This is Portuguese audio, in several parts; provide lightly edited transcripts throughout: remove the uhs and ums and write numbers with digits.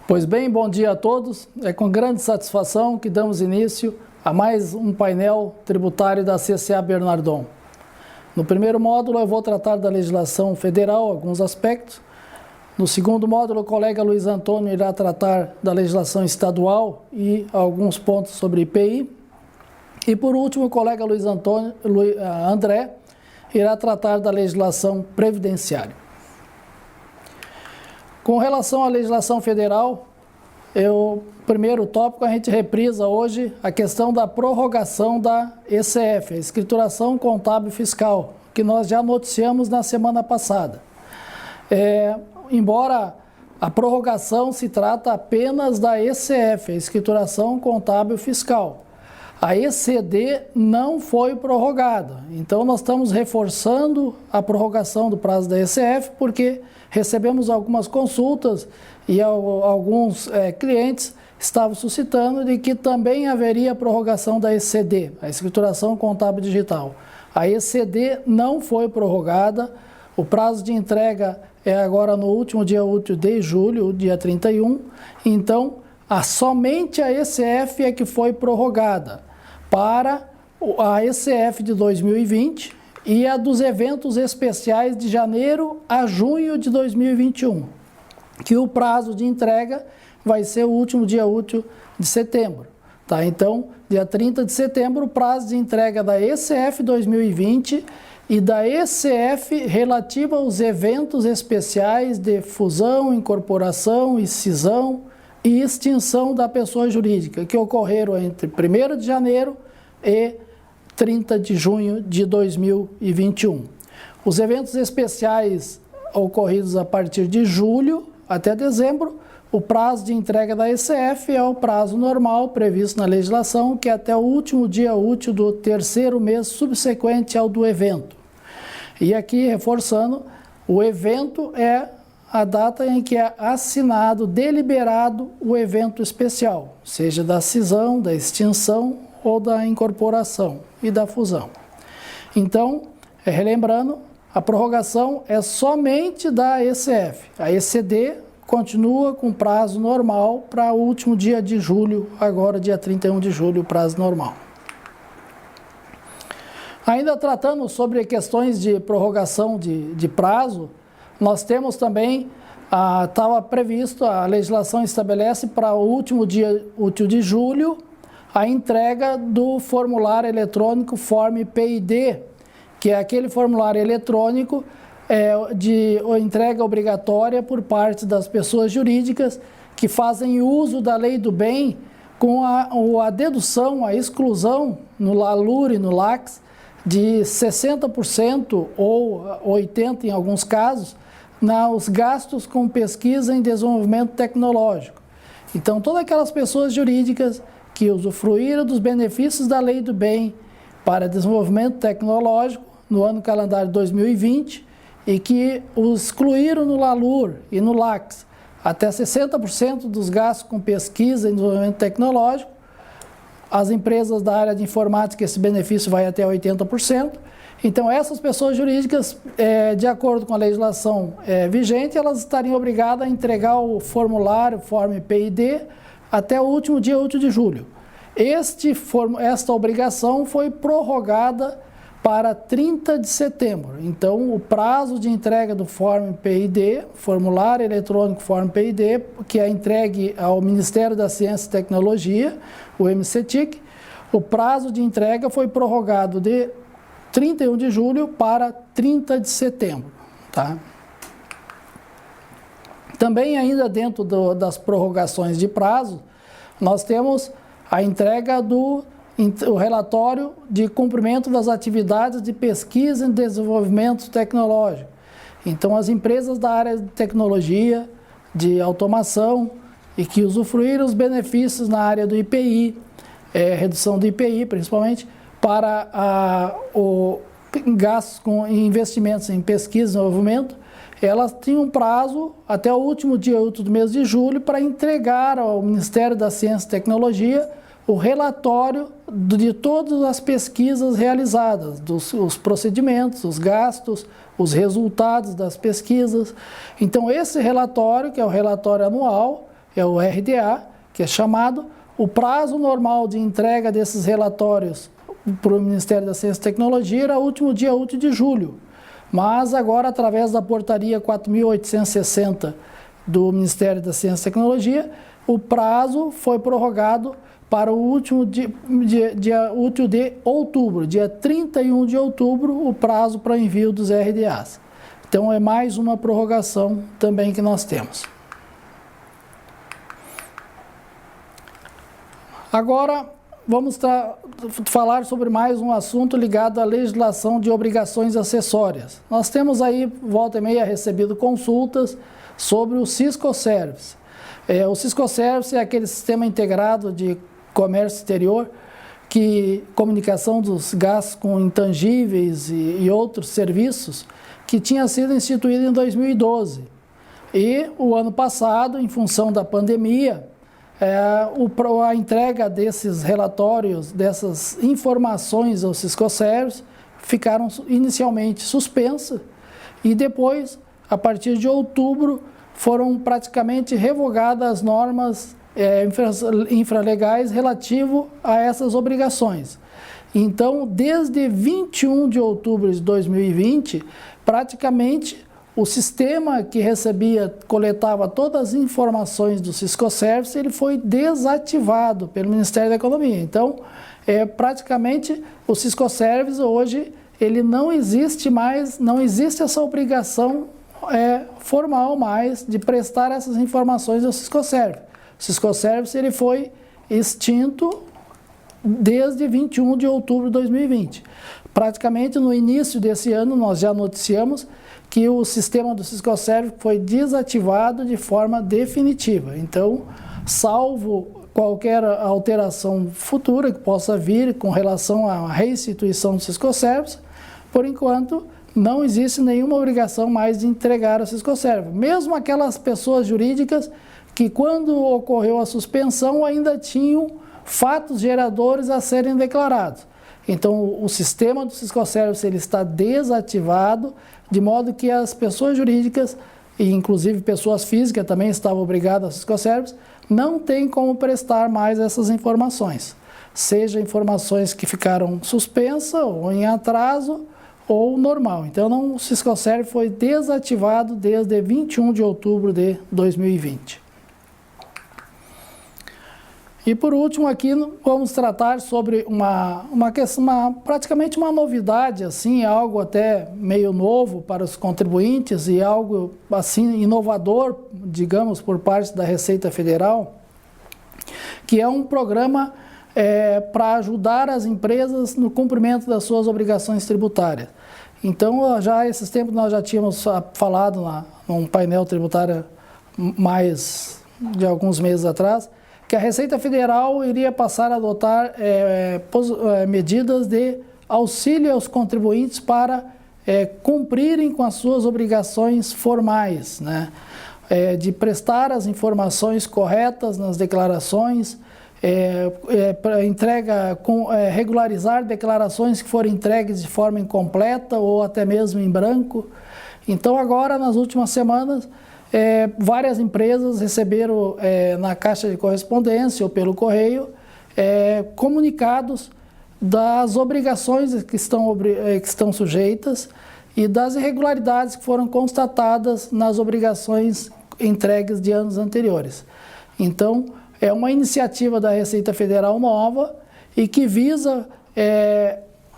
Pois bem, bom dia a todos. É com grande satisfação que damos início a mais um painel tributário da CCA Bernardon. No primeiro módulo eu vou tratar da legislação federal, alguns aspectos. No segundo módulo o colega Luiz Antônio irá tratar da legislação estadual e alguns pontos sobre IPI. E por último o colega André irá tratar da legislação previdenciária. Com relação à legislação federal, primeiro tópico, a gente reprisa hoje a questão da prorrogação da ECF, a Escrituração Contábil Fiscal, que nós já noticiamos na semana passada. Embora a prorrogação se trata apenas da ECF, a Escrituração Contábil Fiscal, a ECD não foi prorrogada. Então, nós estamos reforçando a prorrogação do prazo da ECF, porque recebemos algumas consultas e alguns clientes estavam suscitando de que também haveria prorrogação da ECD, a Escrituração Contábil Digital. A ECD não foi prorrogada, o prazo de entrega é agora no último dia útil de julho, dia 31, então somente a ECF é que foi prorrogada para a ECF de 2020 e a dos eventos especiais de janeiro a junho de 2021, que o prazo de entrega vai ser o último dia útil de setembro. Tá? Então, dia 30 de setembro, o prazo de entrega da ECF 2020 e da ECF relativa aos eventos especiais de fusão, incorporação, escisão e extinção da pessoa jurídica, que ocorreram entre 1º de janeiro e 30 de junho de 2021. Os eventos especiais ocorridos a partir de julho até dezembro, o prazo de entrega da ECF é o prazo normal previsto na legislação, que é até o último dia útil do terceiro mês subsequente ao do evento. E aqui, reforçando, o evento é a data em que é assinado, deliberado o evento especial, seja da cisão, da extinção ou da incorporação e da fusão. Então, relembrando, a prorrogação é somente da ECF. A ECD continua com prazo normal para o último dia de julho, agora dia 31 de julho, prazo normal. Ainda tratando sobre questões de prorrogação de prazo, nós temos também, estava previsto, a legislação estabelece para o último dia útil de julho a entrega do formulário eletrônico Form PID, que é aquele formulário eletrônico de entrega obrigatória por parte das pessoas jurídicas que fazem uso da lei do bem com a dedução, a exclusão no LALUR e no LACS de 60% ou 80% em alguns casos, nos gastos com pesquisa em desenvolvimento tecnológico. Então, todas aquelas pessoas jurídicas que usufruíram dos benefícios da lei do bem para desenvolvimento tecnológico no ano calendário 2020 e que os excluíram no LALUR e no LACS até 60% dos gastos com pesquisa em desenvolvimento tecnológico, as empresas da área de informática, esse benefício vai até 80%. Então, essas pessoas jurídicas, de acordo com a legislação vigente, elas estariam obrigadas a entregar o formulário Form PID até o último dia útil de julho. Esta obrigação foi prorrogada para 30 de setembro. Então, o prazo de entrega do Form PID, formulário eletrônico Form PID, que é entregue ao Ministério da Ciência e Tecnologia, o MCTIC, o prazo de entrega foi prorrogado de 31 de julho para 30 de setembro. Tá? Também ainda dentro das prorrogações de prazo, nós temos a entrega do relatório de cumprimento das atividades de pesquisa e desenvolvimento tecnológico. Então, as empresas da área de tecnologia, de automação e que usufruíram os benefícios na área do IPI, redução do IPI principalmente, para gastos com investimentos em pesquisa e desenvolvimento, elas tinham um prazo até o último dia útil do mês de julho para entregar ao Ministério da Ciência e Tecnologia o relatório de todas as pesquisas realizadas, os procedimentos, os gastos, os resultados das pesquisas. Então, esse relatório, que é o relatório anual, é o RDA, que é chamado. O prazo normal de entrega desses relatórios para o Ministério da Ciência e Tecnologia era o último dia útil de julho, mas agora, através da portaria 4.860 do Ministério da Ciência e Tecnologia, o prazo foi prorrogado para o último dia útil de outubro, dia 31 de outubro, o prazo para envio dos RDAs. Então, é mais uma prorrogação também que nós temos. Agora, vamos falar sobre mais um assunto ligado à legislação de obrigações acessórias. Nós temos aí, volta e meia, recebido consultas sobre o Cisco Service. O Cisco Service é aquele sistema integrado de comércio exterior, que comunicação dos gastos com intangíveis e outros serviços, que tinha sido instituído em 2012. E o ano passado, em função da pandemia, a entrega desses relatórios, dessas informações ao Cisco Service, ficaram inicialmente suspensas e depois, a partir de outubro, foram praticamente revogadas as normas infralegais relativo a essas obrigações. Então, desde 21 de outubro de 2020, praticamente o sistema que coletava todas as informações do Cisco Service, ele foi desativado pelo Ministério da Economia. Então, praticamente o Cisco Service hoje, ele não existe mais, não existe essa obrigação formal mais de prestar essas informações ao Cisco Service. O Cisco Service ele foi extinto desde 21 de outubro de 2020. Praticamente no início desse ano nós já noticiamos que o sistema do Cisco Service foi desativado de forma definitiva. Então, salvo qualquer alteração futura que possa vir com relação à restituição do Cisco Service, por enquanto não existe nenhuma obrigação mais de entregar o Cisco Service. Mesmo aquelas pessoas jurídicas que quando ocorreu a suspensão ainda tinham fatos geradores a serem declarados. Então, o sistema do Cisco Service ele está desativado, de modo que as pessoas jurídicas, e inclusive pessoas físicas também estavam obrigadas ao Cisco Service, não têm como prestar mais essas informações. Seja informações que ficaram suspensas, ou em atraso, ou normal. Então, o Cisco Service foi desativado desde 21 de outubro de 2020. E por último aqui vamos tratar sobre uma questão, praticamente uma novidade, assim, algo até meio novo para os contribuintes e algo assim inovador, digamos, por parte da Receita Federal, que é um programa para ajudar as empresas no cumprimento das suas obrigações tributárias. Então, já esses tempos nós já tínhamos falado num painel tributário mais de alguns meses atrás, que a Receita Federal iria passar a adotar medidas de auxílio aos contribuintes para cumprirem com as suas obrigações formais, né? De prestar as informações corretas nas declarações, para entrega, regularizar declarações que foram entregues de forma incompleta ou até mesmo em branco. Então agora, nas últimas semanas, várias empresas receberam na caixa de correspondência ou pelo correio comunicados das obrigações que estão sujeitas e das irregularidades que foram constatadas nas obrigações entregues de anos anteriores. Então, é uma iniciativa da Receita Federal nova e que visa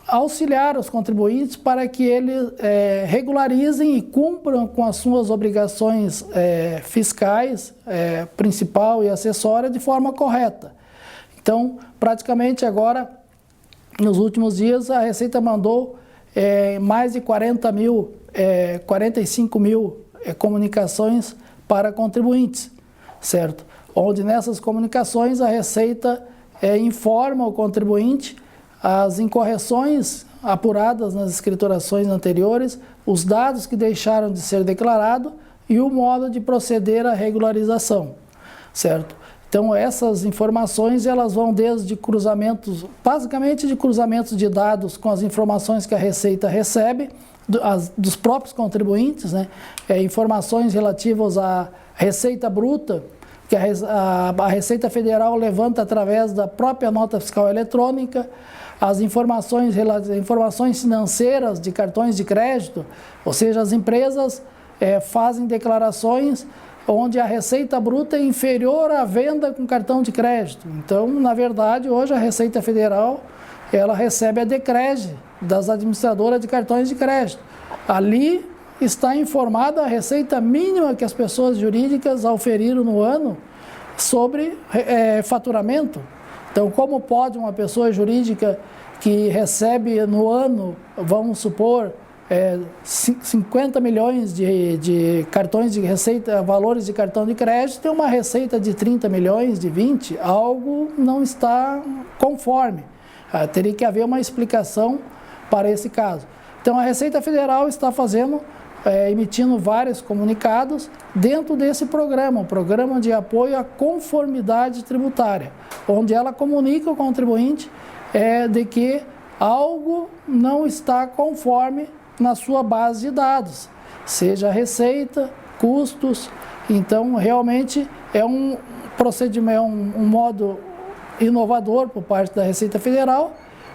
auxiliar os contribuintes para que eles regularizem e cumpram com as suas obrigações fiscais, principal e acessória, de forma correta. Então, praticamente agora, nos últimos dias, a Receita mandou mais de 45 mil comunicações para contribuintes, certo? Onde nessas comunicações a Receita informa o contribuinte as incorreções apuradas nas escriturações anteriores, os dados que deixaram de ser declarados e o modo de proceder à regularização, certo? Então, essas informações, elas vão desde cruzamentos, basicamente de cruzamentos de dados com as informações que a Receita recebe, dos próprios contribuintes, né? Informações relativas à receita bruta, que a Receita Federal levanta através da própria nota fiscal eletrônica, as informações financeiras de cartões de crédito, ou seja, as empresas fazem declarações onde a receita bruta é inferior à venda com cartão de crédito. Então, na verdade, hoje a Receita Federal ela recebe a DECREG das administradoras de cartões de crédito. Ali está informada a receita mínima que as pessoas jurídicas auferiram no ano sobre faturamento. Então, como pode uma pessoa jurídica que recebe no ano, vamos supor, 50 milhões de cartões de receita, valores de cartão de crédito, ter uma receita de 30 milhões, de 20, algo não está conforme. Teria que haver uma explicação para esse caso. Então, a Receita Federal está emitindo vários comunicados dentro desse programa, o Programa de Apoio à Conformidade Tributária, onde ela comunica ao contribuinte de que algo não está conforme na sua base de dados, seja receita, custos. Então, realmente é um procedimento, um modo inovador por parte da Receita Federal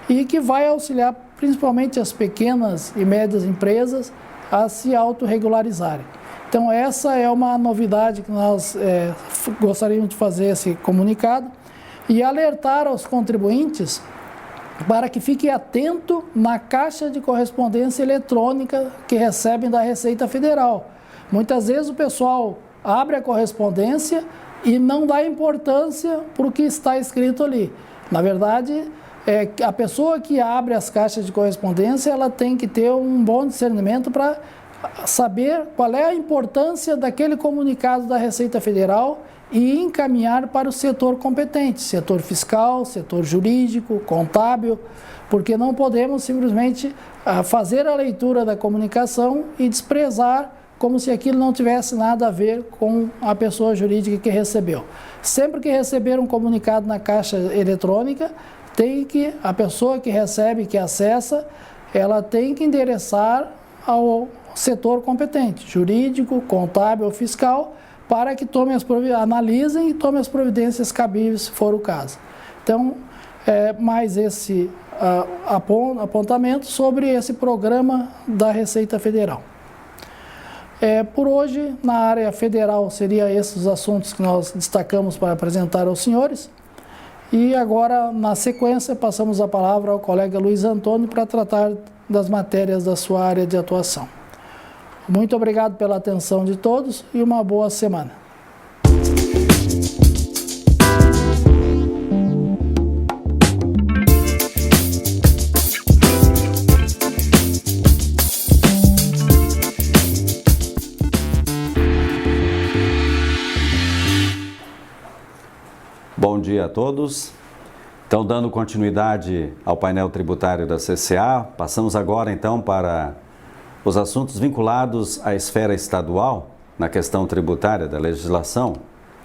e que vai auxiliar principalmente as pequenas e médias empresas a se autorregularizarem. Então, essa é uma novidade que nós gostaríamos de fazer esse comunicado e alertar aos contribuintes para que fiquem atentos na caixa de correspondência eletrônica que recebem da Receita Federal. Muitas vezes o pessoal abre a correspondência e não dá importância para o que está escrito ali. Na verdade, a pessoa que abre as caixas de correspondência, ela tem que ter um bom discernimento para saber qual é a importância daquele comunicado da Receita Federal e encaminhar para o setor competente, setor fiscal, setor jurídico, contábil, porque não podemos simplesmente fazer a leitura da comunicação e desprezar como se aquilo não tivesse nada a ver com a pessoa jurídica que recebeu. Sempre que receber um comunicado na caixa eletrônica, a pessoa que recebe, que acessa, ela tem que endereçar ao setor competente, jurídico, contábil ou fiscal, para que analisem e tomem as providências cabíveis, se for o caso. Então, mais esse apontamento sobre esse programa da Receita Federal. Por hoje, na área federal, seriam esses os assuntos que nós destacamos para apresentar aos senhores. E agora, na sequência, passamos a palavra ao colega Luiz Antônio para tratar das matérias da sua área de atuação. Muito obrigado pela atenção de todos e uma boa semana. Bom dia a todos. Então, dando continuidade ao painel tributário da CCA, passamos agora então para os assuntos vinculados à esfera estadual, na questão tributária, da legislação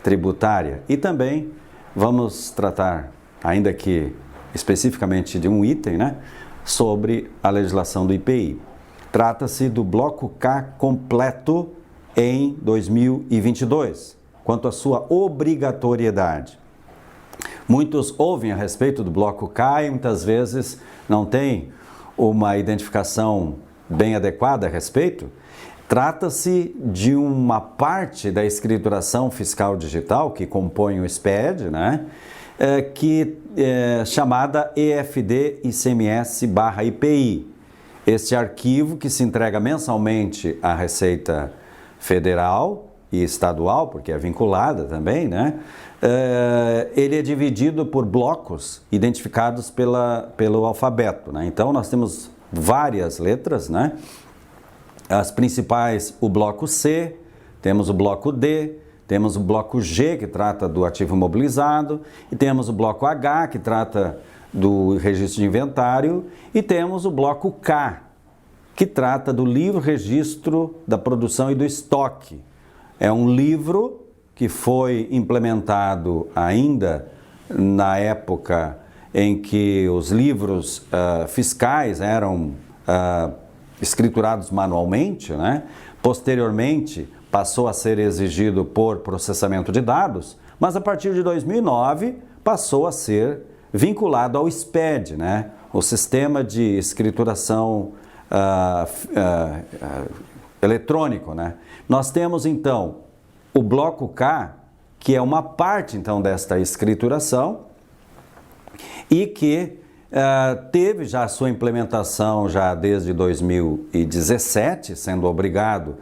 tributária, e também vamos tratar, ainda que especificamente de um item, sobre a legislação do IPI. Trata-se do bloco K completo em 2022, quanto à sua obrigatoriedade. Muitos ouvem a respeito do bloco K e muitas vezes não têm uma identificação bem adequada a respeito. Trata-se de uma parte da escrituração fiscal digital que compõe o SPED, chamada EFD-ICMS/IPI. Este arquivo que se entrega mensalmente à Receita Federal e estadual, porque é vinculada também, ele é dividido por blocos identificados pelo alfabeto. Então, nós temos várias letras, As principais, o bloco C, temos o bloco D, temos o bloco G, que trata do ativo imobilizado, e temos o bloco H, que trata do registro de inventário, e temos o bloco K, que trata do livro registro da produção e do estoque. É um livro que foi implementado ainda na época em que os livros fiscais eram escriturados manualmente, Posteriormente, passou a ser exigido por processamento de dados, mas a partir de 2009 passou a ser vinculado ao SPED, né? O Sistema de Escrituração Eletrônico, né? Nós temos então o bloco K, que é uma parte então desta escrituração e que teve já a sua implementação já desde 2017, sendo obrigando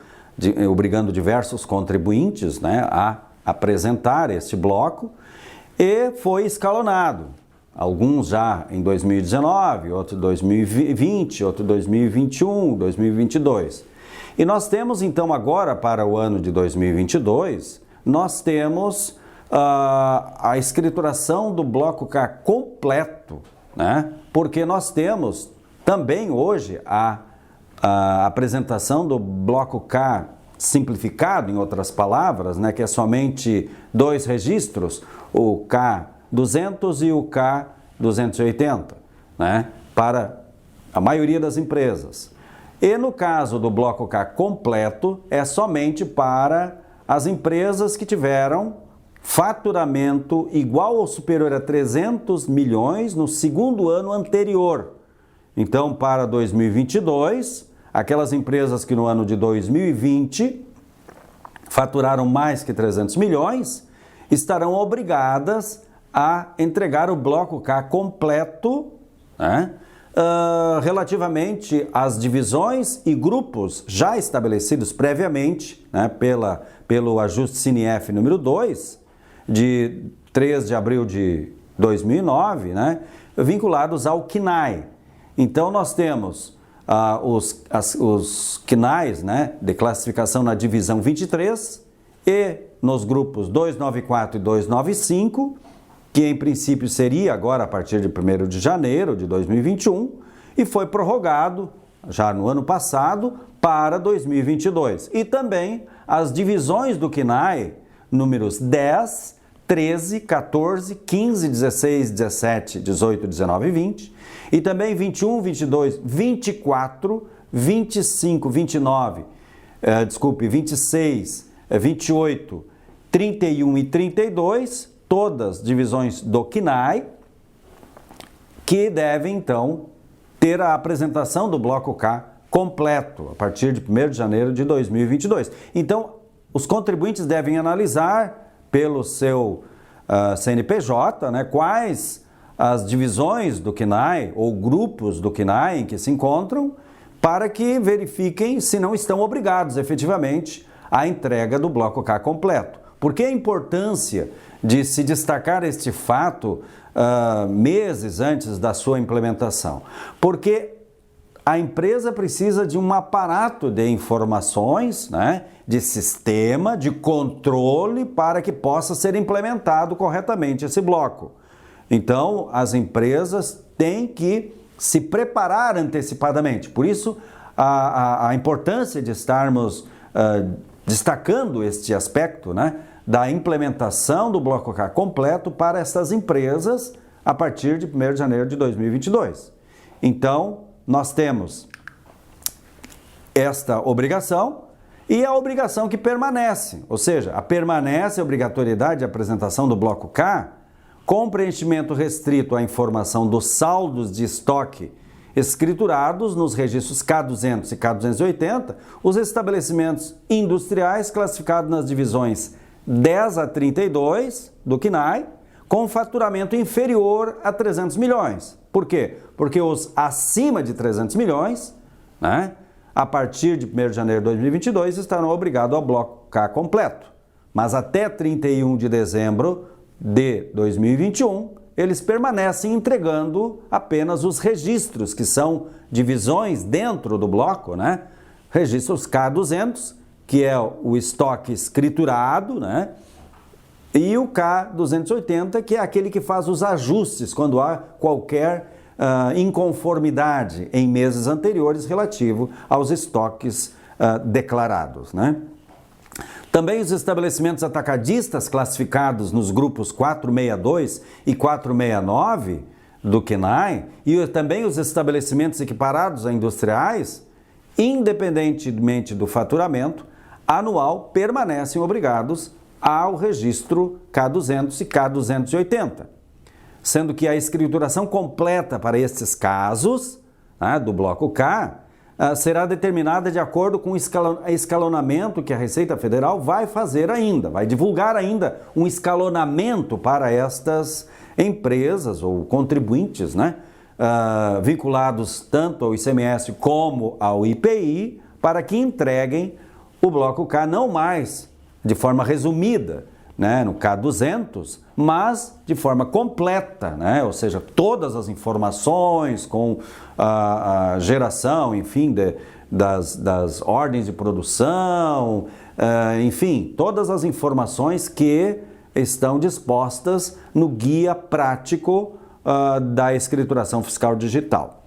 diversos contribuintes, né, a apresentar este bloco, e foi escalonado. Alguns já em 2019, outro em 2020, outro em 2021, 2022. E nós temos então agora para o ano de 2022, nós temos a escrituração do bloco K completo, né? Porque nós temos também hoje a apresentação do bloco K simplificado, em outras palavras, né? Que é somente 2 registros, o K200 e o K280, né? Para a maioria das empresas. E no caso do bloco K completo, é somente para as empresas que tiveram faturamento igual ou superior a 300 milhões no segundo ano anterior. Então, para 2022, aquelas empresas que no ano de 2020 faturaram mais que 300 milhões, estarão obrigadas a entregar o bloco K completo, né? Relativamente às divisões e grupos já estabelecidos previamente, né, pelo ajuste CINIEF número 2, de 3 de abril de 2009, né, vinculados ao CNAE. Então, nós temos os CNAEs, né, de classificação na divisão 23 e nos grupos 294 e 295, que em princípio seria agora a partir de 1º de janeiro de 2021 e foi prorrogado já no ano passado para 2022. E também as divisões do CNAE, números 10, 13, 14, 15, 16, 17, 18, 19 e 20, e também 21, 22, 24, 25, 29, 26, 28, 31 e 32, todas divisões do CNAE, que devem, então, ter a apresentação do bloco K completo, a partir de 1º de janeiro de 2022. Então, os contribuintes devem analisar pelo seu CNPJ, né, quais as divisões do CNAE ou grupos do CNAE em que se encontram, para que verifiquem se não estão obrigados, efetivamente, à entrega do bloco K completo. Por que a importância de se destacar este fato meses antes da sua implementação? Porque a empresa precisa de um aparato de informações, né, de sistema, de controle, para que possa ser implementado corretamente esse bloco. Então, as empresas têm que se preparar antecipadamente. Por isso, a importância de estarmos destacando este aspecto, né, da implementação do bloco K completo para estas empresas a partir de 1º de janeiro de 2022. Então, nós temos esta obrigação e a obrigação que permanece, ou seja, permanece a obrigatoriedade de apresentação do bloco K com preenchimento restrito à informação dos saldos de estoque escriturados nos registros K200 e K280, os estabelecimentos industriais classificados nas divisões 10 a 32 do CNAE, com faturamento inferior a 300 milhões. Por quê? Porque os acima de 300 milhões, né, a partir de 1º de janeiro de 2022, estarão obrigados ao bloco K completo. Mas até 31 de dezembro de 2021, eles permanecem entregando apenas os registros, que são divisões dentro do bloco, né? Registros K200, que é o estoque escriturado, né? E o K280, que é aquele que faz os ajustes quando há qualquer inconformidade em meses anteriores relativo aos estoques declarados, né? Também os estabelecimentos atacadistas classificados nos grupos 462 e 469 do CNAE e também os estabelecimentos equiparados a industriais, independentemente do faturamento anual, permanecem obrigados ao registro K200 e K280, sendo que a escrituração completa para estes casos, né, do bloco K, será determinada de acordo com o escalonamento que a Receita Federal vai fazer ainda, vai divulgar ainda um escalonamento para estas empresas ou contribuintes, né, vinculados tanto ao ICMS como ao IPI, para que entreguem o bloco K não mais de forma resumida, né, no K200, mas de forma completa, né, ou seja, todas as informações com a geração, enfim, das ordens de produção, enfim, todas as informações que estão dispostas no guia prático da escrituração fiscal digital.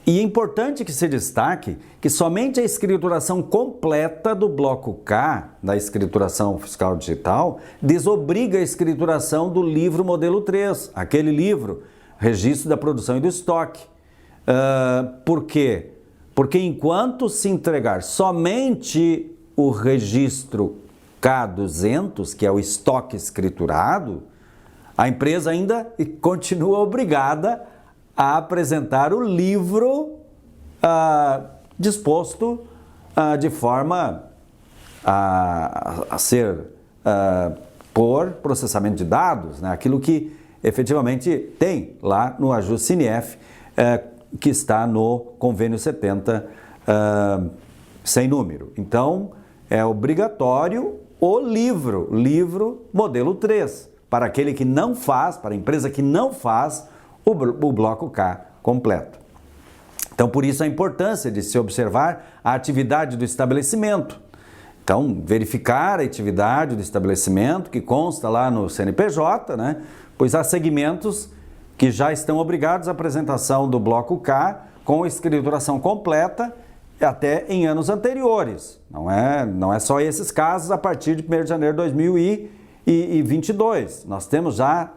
E é importante que se destaque que somente a escrituração completa do bloco K da escrituração fiscal digital desobriga a escrituração do livro modelo 3, aquele livro, Registro da Produção e do Estoque. Por quê? Porque enquanto se entregar somente o registro K200, que é o estoque escriturado, a empresa ainda continua obrigada a apresentar o livro disposto de forma a ser por processamento de dados, né? Aquilo que efetivamente tem lá no ajuste CINIEF, que está no convênio 70 sem número. Então, é obrigatório o livro modelo 3, para aquele que não faz, para a empresa que não faz o bloco K completo. Então, por isso a importância de se observar a atividade do estabelecimento. Então, verificar a atividade do estabelecimento, que consta lá no CNPJ, né? Pois há segmentos que já estão obrigados à apresentação do bloco K com escrituração completa até em anos anteriores. Não é só esses casos a partir de 1º de janeiro de 2022. Nós temos já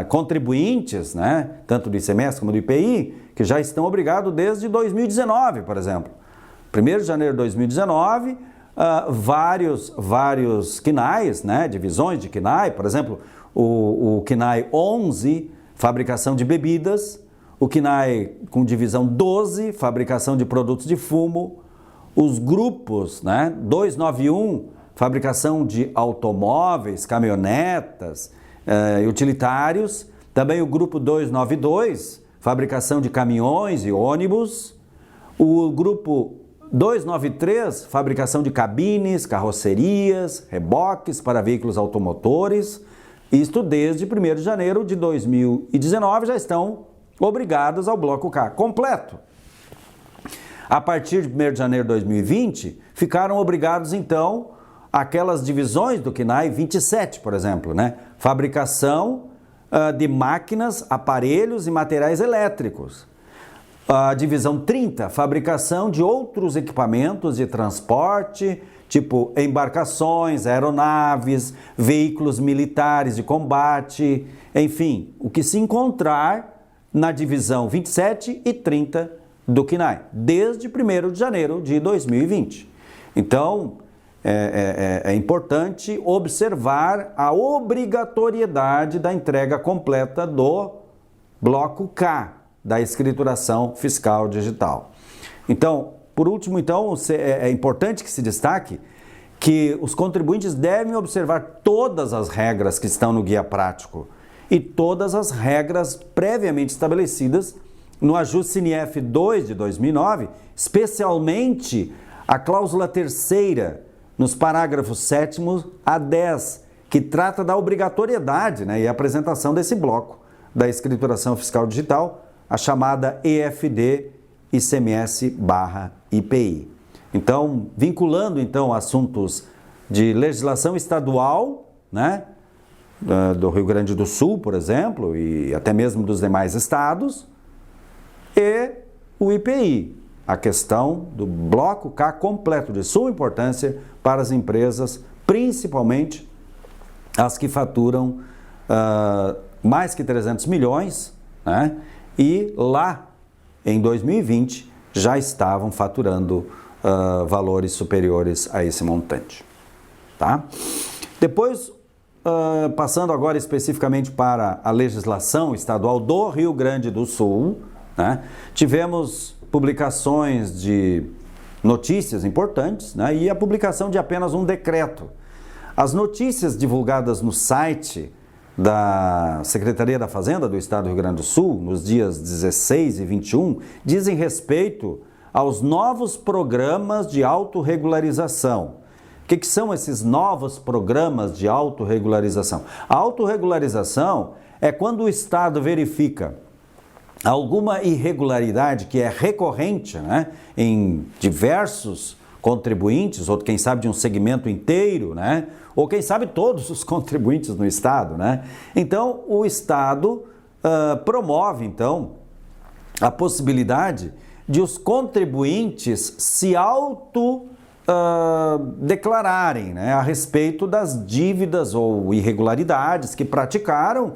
contribuintes, né, tanto do ICMS como do IPI, que já estão obrigados desde 2019, por exemplo. 1º de janeiro de 2019, vários KNAIs, né, divisões de KNAI, por exemplo, o KNAI 11, fabricação de bebidas, o KNAI com divisão 12, fabricação de produtos de fumo, os grupos, né, 291, fabricação de automóveis, caminhonetas, utilitários, também o grupo 292, fabricação de caminhões e ônibus, o grupo 293, fabricação de cabines, carrocerias, reboques para veículos automotores. Isto desde 1º de janeiro de 2019 já estão obrigados ao bloco K completo. A partir de 1º de janeiro de 2020, ficaram obrigados então aquelas divisões do KNAI 27, por exemplo, né? Fabricação de máquinas, aparelhos e materiais elétricos. A divisão 30, fabricação de outros equipamentos de transporte, tipo embarcações, aeronaves, veículos militares de combate, enfim, o que se encontrar na divisão 27 e 30 do KNAI, desde 1º de janeiro de 2020. Então, é importante observar a obrigatoriedade da entrega completa do bloco K da escrituração fiscal digital. Então, por último, é importante que se destaque que os contribuintes devem observar todas as regras que estão no guia prático e todas as regras previamente estabelecidas no ajuste CINIEF 2 de 2009, especialmente a cláusula 3ª, nos parágrafos 7º a 10, que trata da obrigatoriedade, né, e apresentação desse bloco da escrituração fiscal digital, a chamada EFD ICMS/IPI. Então, vinculando então assuntos de legislação estadual, né, do Rio Grande do Sul, por exemplo, e até mesmo dos demais estados, e o IPI, a questão do bloco K completo, de suma importância para as empresas, principalmente as que faturam mais que 300 milhões, né? E lá em 2020 já estavam faturando valores superiores a esse montante. tá? Depois, passando agora especificamente para a legislação estadual do Rio Grande do Sul, né? Tivemos publicações de notícias importantes, né? E a publicação de apenas um decreto. As notícias divulgadas no site da Secretaria da Fazenda do Estado do Rio Grande do Sul, nos dias 16 e 21, dizem respeito aos novos programas de autorregularização. O que são esses novos programas de autorregularização? A autorregularização é quando o Estado verifica alguma irregularidade que é recorrente, né, em diversos contribuintes, ou quem sabe de um segmento inteiro, né, ou quem sabe todos os contribuintes no Estado, né? Então, o Estado promove, então, a possibilidade de os contribuintes se declararem, né, a respeito das dívidas ou irregularidades que praticaram,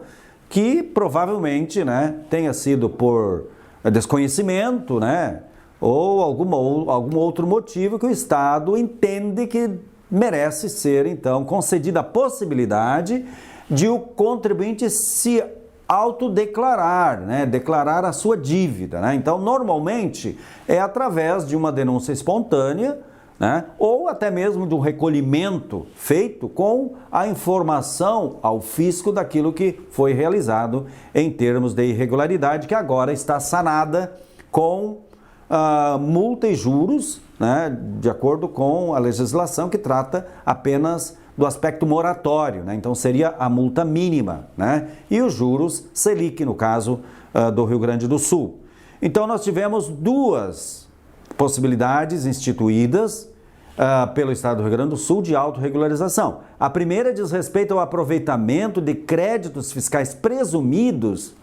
que provavelmente, né, tenha sido por desconhecimento, né, ou algum outro motivo que o Estado entende que merece ser, então, concedida a possibilidade de o contribuinte se autodeclarar, né, declarar a sua dívida, né? Então, normalmente, é através de uma denúncia espontânea, né, ou até mesmo de um recolhimento feito com a informação ao fisco daquilo que foi realizado em termos de irregularidade, que agora está sanada com multa e juros, né, de acordo com a legislação que trata apenas do aspecto moratório, né? Então seria a multa mínima, né, e os juros Selic, no caso do Rio Grande do Sul. Então nós tivemos duas possibilidades instituídas pelo Estado do Rio Grande do Sul de autorregularização. A primeira diz respeito ao aproveitamento de créditos fiscais presumidos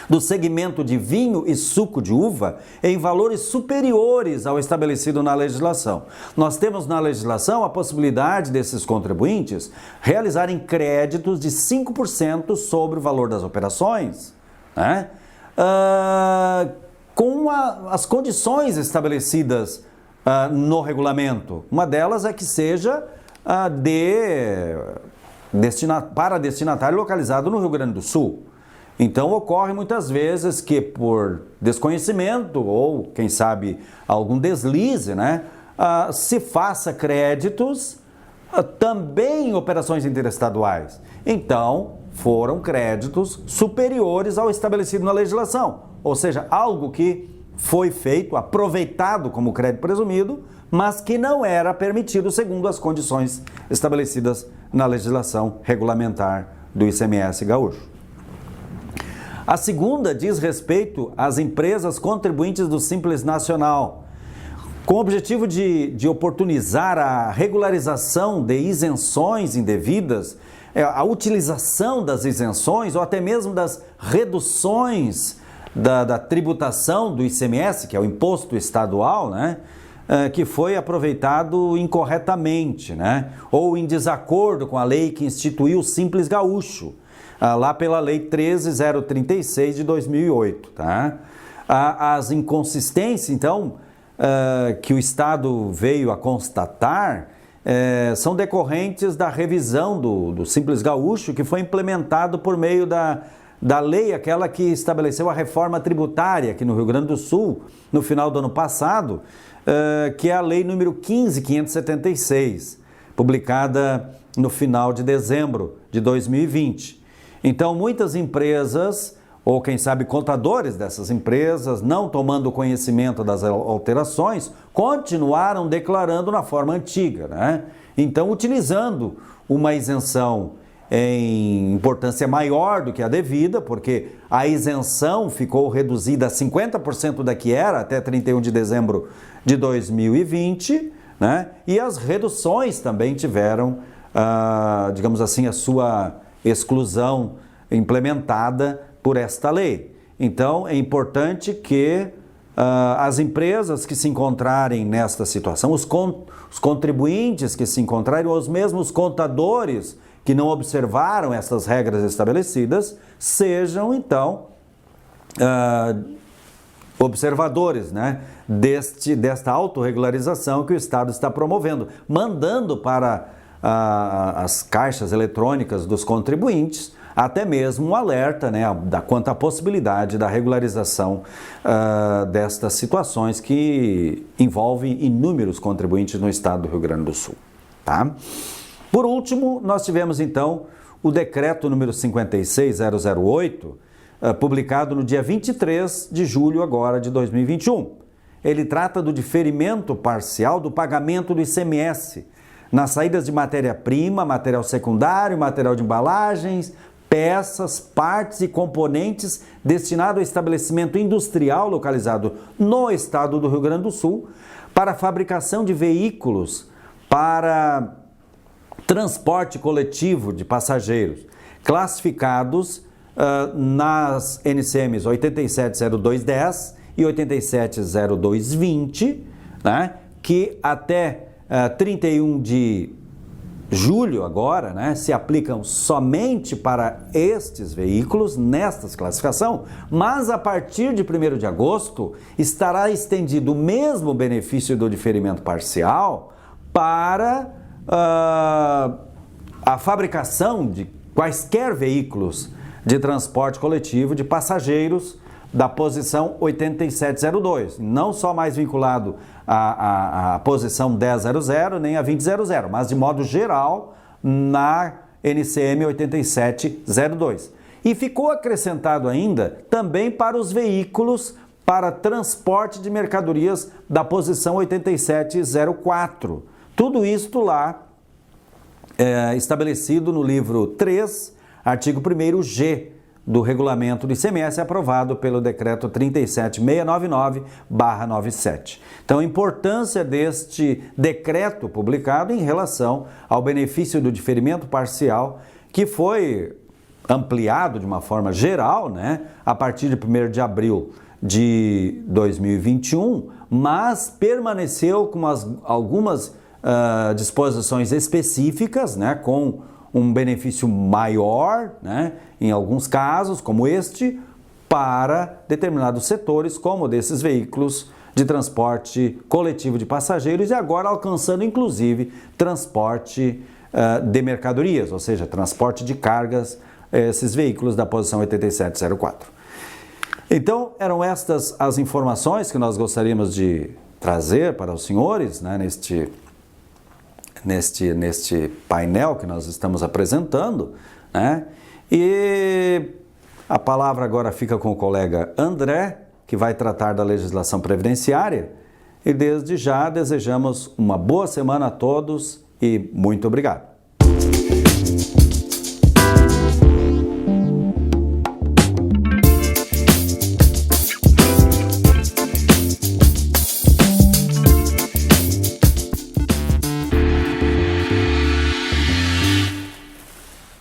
do segmento de vinho e suco de uva em valores superiores ao estabelecido na legislação. Nós temos na legislação a possibilidade desses contribuintes realizarem créditos de 5% sobre o valor das operações, né? Com as condições estabelecidas no regulamento. Uma delas é que seja para destinatário localizado no Rio Grande do Sul. Então, ocorre muitas vezes que por desconhecimento ou, quem sabe, algum deslize, né, se faça créditos também em operações interestaduais. Então, foram créditos superiores ao estabelecido na legislação, ou seja, algo que foi feito, aproveitado como crédito presumido, mas que não era permitido segundo as condições estabelecidas na legislação regulamentar do ICMS gaúcho. A segunda diz respeito às empresas contribuintes do Simples Nacional, com o objetivo de oportunizar a regularização de isenções indevidas, a utilização das isenções ou até mesmo das reduções da tributação do ICMS, que é o imposto estadual, né, que foi aproveitado incorretamente, né, ou em desacordo com a lei que instituiu o Simples Gaúcho, lá pela Lei 13.036 de 2008. Tá? As inconsistências, então, que o Estado veio a constatar, são decorrentes da revisão do Simples Gaúcho, que foi implementado por meio da lei, aquela que estabeleceu a reforma tributária aqui no Rio Grande do Sul, no final do ano passado, que é a Lei número 15.576, publicada no final de dezembro de 2020. Então, muitas empresas, ou quem sabe contadores dessas empresas, não tomando conhecimento das alterações, continuaram declarando na forma antiga, né? Então, utilizando uma isenção em importância maior do que a devida, porque a isenção ficou reduzida a 50% da que era até 31 de dezembro de 2020, né? E as reduções também tiveram, digamos assim, a sua exclusão implementada por esta lei. Então, é importante que as empresas que se encontrarem nesta situação, os contribuintes que se encontrarem, ou os mesmos contadores que não observaram essas regras estabelecidas, sejam, então, observadores, né, desta autorregularização que o Estado está promovendo, mandando para as caixas eletrônicas dos contribuintes, até mesmo um alerta, né, quanto à possibilidade da regularização destas situações que envolvem inúmeros contribuintes no estado do Rio Grande do Sul. Tá? Por último, nós tivemos então o decreto número 56008, publicado no dia 23 de julho agora de 2021. Ele trata do diferimento parcial do pagamento do ICMS nas saídas de matéria-prima, material secundário, material de embalagens, peças, partes e componentes destinado ao estabelecimento industrial localizado no estado do Rio Grande do Sul para a fabricação de veículos para transporte coletivo de passageiros, classificados nas NCMs 870210 e 870220, né, que até 31 de julho agora, né, se aplicam somente para estes veículos, nestas classificação, mas a partir de 1º de agosto estará estendido o mesmo benefício do diferimento parcial para a fabricação de quaisquer veículos de transporte coletivo de passageiros da posição 8702, não só mais vinculado à posição 1000 nem a 2000, mas de modo geral na NCM 8702. E ficou acrescentado ainda também para os veículos para transporte de mercadorias da posição 8704. Tudo isto lá estabelecido no livro 3, artigo 1º-G do regulamento do ICMS, aprovado pelo decreto 37699/97. Então, a importância deste decreto publicado em relação ao benefício do diferimento parcial, que foi ampliado de uma forma geral, né, a partir de 1º de abril de 2021, mas permaneceu com algumas disposições específicas, né, com um benefício maior, né, em alguns casos, como este, para determinados setores, como desses veículos de transporte coletivo de passageiros e agora alcançando, inclusive, transporte de mercadorias, ou seja, transporte de cargas, esses veículos da posição 8704. Então, eram estas as informações que nós gostaríamos de trazer para os senhores, né, neste painel que nós estamos apresentando, né? E a palavra agora fica com o colega André, que vai tratar da legislação previdenciária, e desde já desejamos uma boa semana a todos e muito obrigado.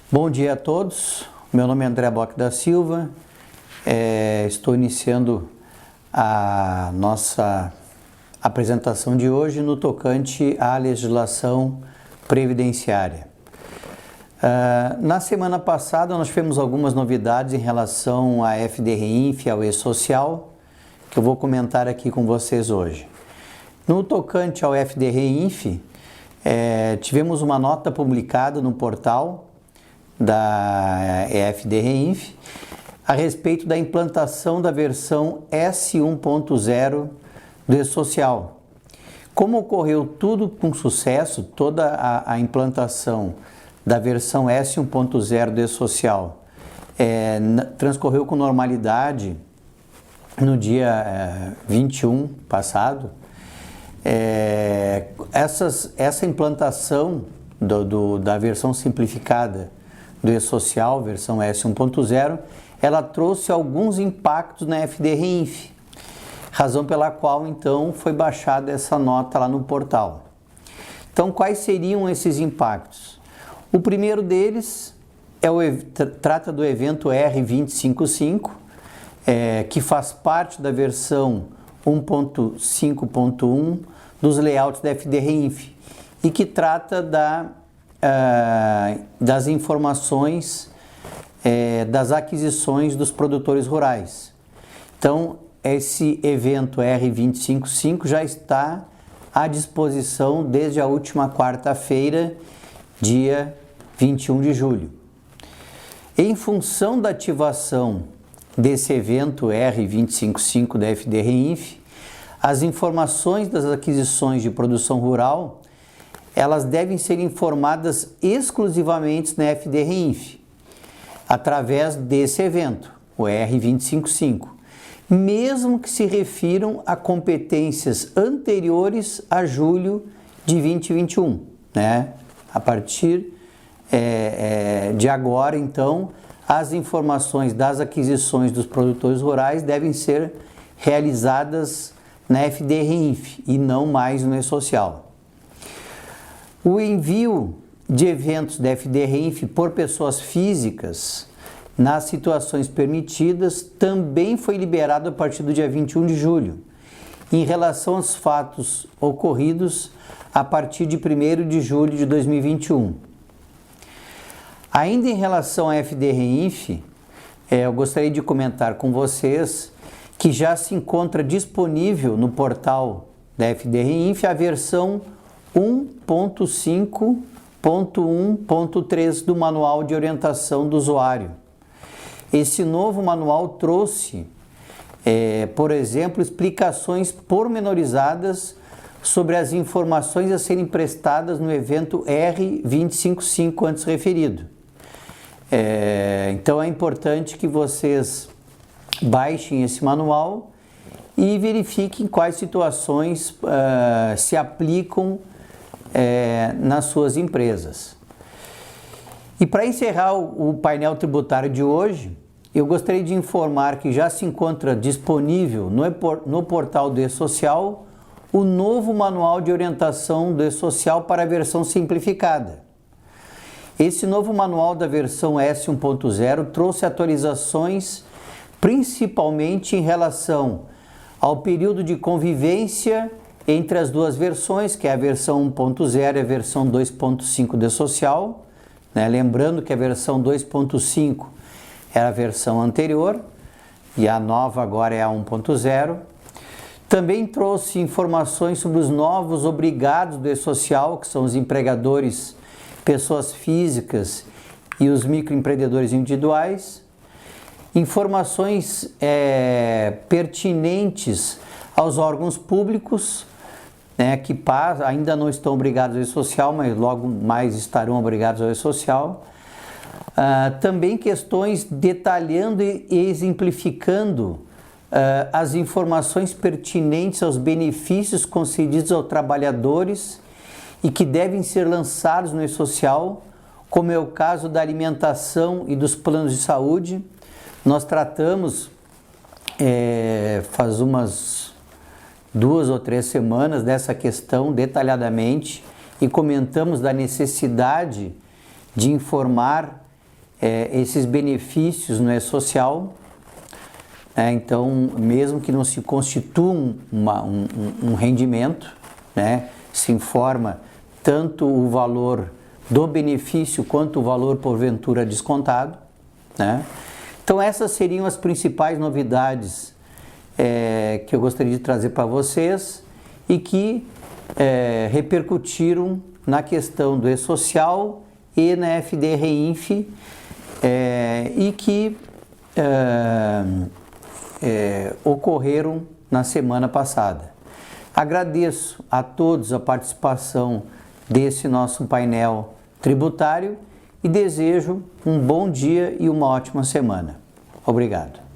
Bom dia a todos, meu nome é André Bock da Silva, estou iniciando a nossa apresentação de hoje no tocante à legislação previdenciária. Na semana passada nós tivemos algumas novidades em relação à FDRINF e ao E-Social, que eu vou comentar aqui com vocês hoje. No tocante ao FDRINF, tivemos uma nota publicada no portal da FDRINF a respeito da implantação da versão S1.0 do E-Social. Como ocorreu tudo com sucesso, toda a implantação da versão S1.0 do E-Social transcorreu com normalidade no dia 21 passado, essa implantação da versão simplificada do E-Social, versão S1.0, ela trouxe alguns impactos na FDRINF, razão pela qual então foi baixada essa nota lá no portal. Então, quais seriam esses impactos? O primeiro deles trata do evento R255, que faz parte da versão 1.5.1 dos layouts da FDRINF e que trata das informações das aquisições dos produtores rurais. Então, esse evento R255 já está à disposição desde a última quarta-feira dia 21 de julho. Em função da ativação desse evento R255 da FDRINF, as informações das aquisições de produção rural, elas devem ser informadas exclusivamente na FDRINF, através desse evento, o R255, mesmo que se refiram a competências anteriores a julho de 2021, né? A partir de agora, então, as informações das aquisições dos produtores rurais devem ser realizadas na FDRINF e não mais no E-Social. O envio de eventos da FDRINF por pessoas físicas nas situações permitidas também foi liberado a partir do dia 21 de julho, em relação aos fatos ocorridos a partir de 1º de julho de 2021. Ainda em relação à FDRINF, eu gostaria de comentar com vocês que já se encontra disponível no portal da FDRINF a versão 1.5.1.3 do Manual de Orientação do Usuário. Esse novo manual trouxe, por exemplo, explicações pormenorizadas sobre as informações a serem prestadas no evento R255 antes referido. Então é importante que vocês baixem esse manual e verifiquem quais situações se aplicam nas suas empresas. E para encerrar o painel tributário de hoje, eu gostaria de informar que já se encontra disponível no portal do E-Social o novo Manual de Orientação do E-Social para a versão simplificada. Esse novo manual da versão S1.0 trouxe atualizações principalmente em relação ao período de convivência entre as duas versões, que é a versão 1.0 e a versão 2.5 do E-Social, né? Lembrando que a versão 2.5 era a versão anterior e a nova agora é a 1.0. Também trouxe informações sobre os novos obrigados do E-Social, que são os empregadores, pessoas físicas e os microempreendedores individuais. Informações pertinentes aos órgãos públicos, né, que ainda não estão obrigados ao E-Social, mas logo mais estarão obrigados ao E-Social. Também questões detalhando e exemplificando as informações pertinentes aos benefícios concedidos aos trabalhadores e que devem ser lançados no E-Social, como é o caso da alimentação e dos planos de saúde. Nós tratamos faz umas 2 ou 3 semanas dessa questão detalhadamente e comentamos da necessidade de informar esses benefícios no E-Social. Então, mesmo que não se constitua um rendimento, né, se informa tanto o valor do benefício quanto o valor porventura descontado, né? Então essas seriam as principais novidades que eu gostaria de trazer para vocês e que repercutiram na questão do E-Social e na FDRINF e que ocorreram na semana passada. Agradeço a todos a participação desse nosso painel tributário e desejo um bom dia e uma ótima semana. Obrigado.